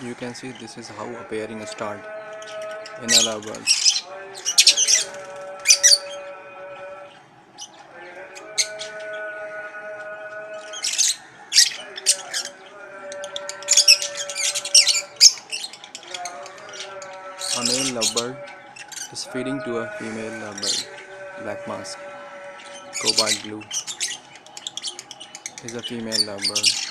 You can see this is how a pairing start in a lovebird. A male lovebird is feeding to a female lovebird. Black mask, cobalt blue is a female lovebird.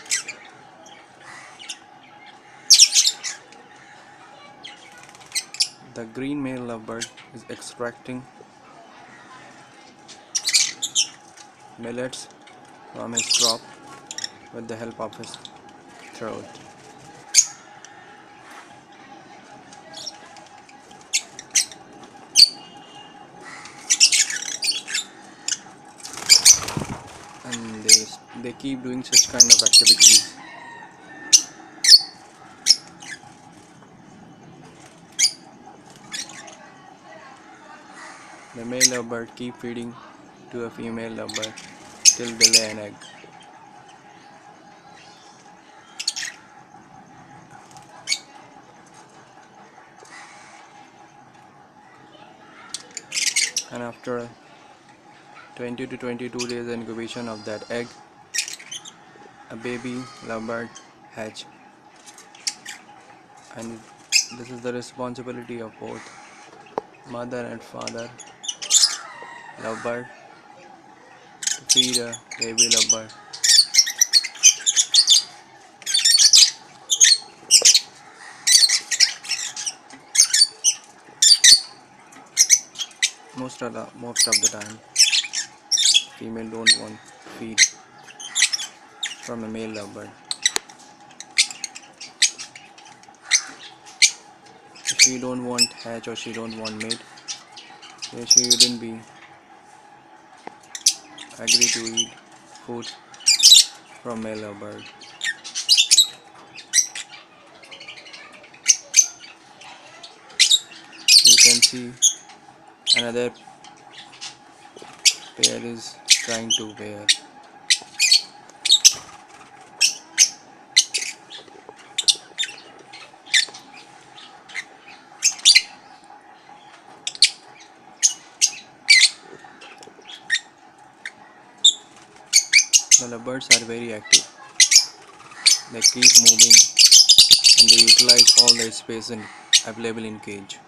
The green male lovebird is extracting millets from his crop with the help of his throat. And they keep doing such kind of activities. The male lovebird keep feeding to a female lovebird till they lay an egg. And after 20 to 22 days incubation of that egg, a baby lovebird hatch. And this is the responsibility of both mother and father lovebird to feed a baby lovebird. Most of the time, female don't want feed from a male lovebird. If she don't want hatch or she don't want mate, then she wouldn't be agree to eat food from male lovebird. You can see another pair is trying to pair. The lovebirds are very active. They keep moving and they utilize all the space available in cage.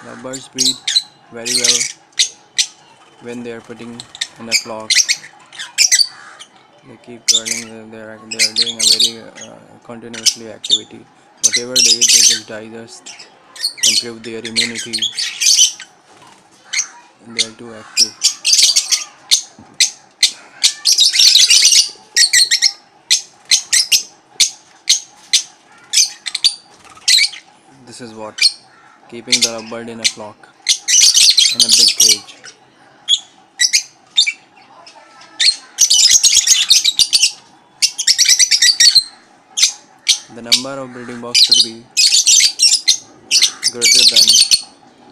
Lovebirds breed very well when they are putting in a flock. They keep turning. They are doing a very continuously activity. Whatever they eat, they just digest, improve their immunity, and they are too active. This is what keeping the lovebird in a flock in a big cage. The number of breeding box should be greater than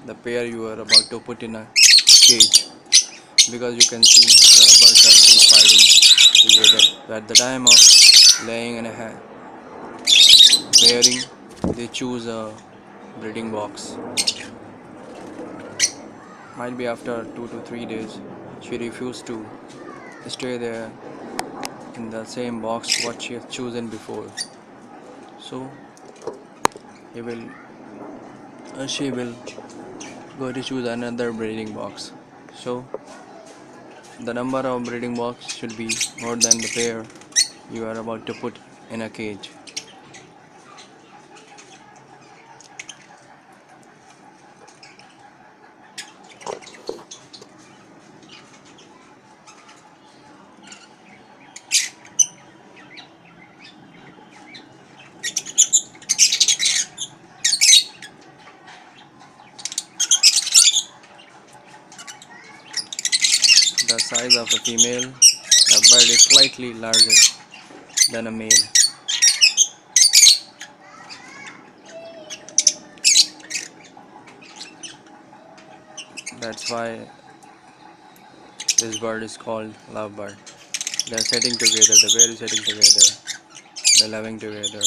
the pair you are about to put in a cage, because you can see the birds are still fighting together. So at the time of laying and pairing, they choose a breeding box. Might be after 2 to 3 days, she refused to stay there in the same box what she has chosen before. So she will go to choose another breeding box. So the number of breeding box should be more than the pair you are about to put in a cage. The size of a female lovebird is slightly larger than a male. That's why this bird is called lovebird. They're sitting together, the pair is sitting together, they're loving together.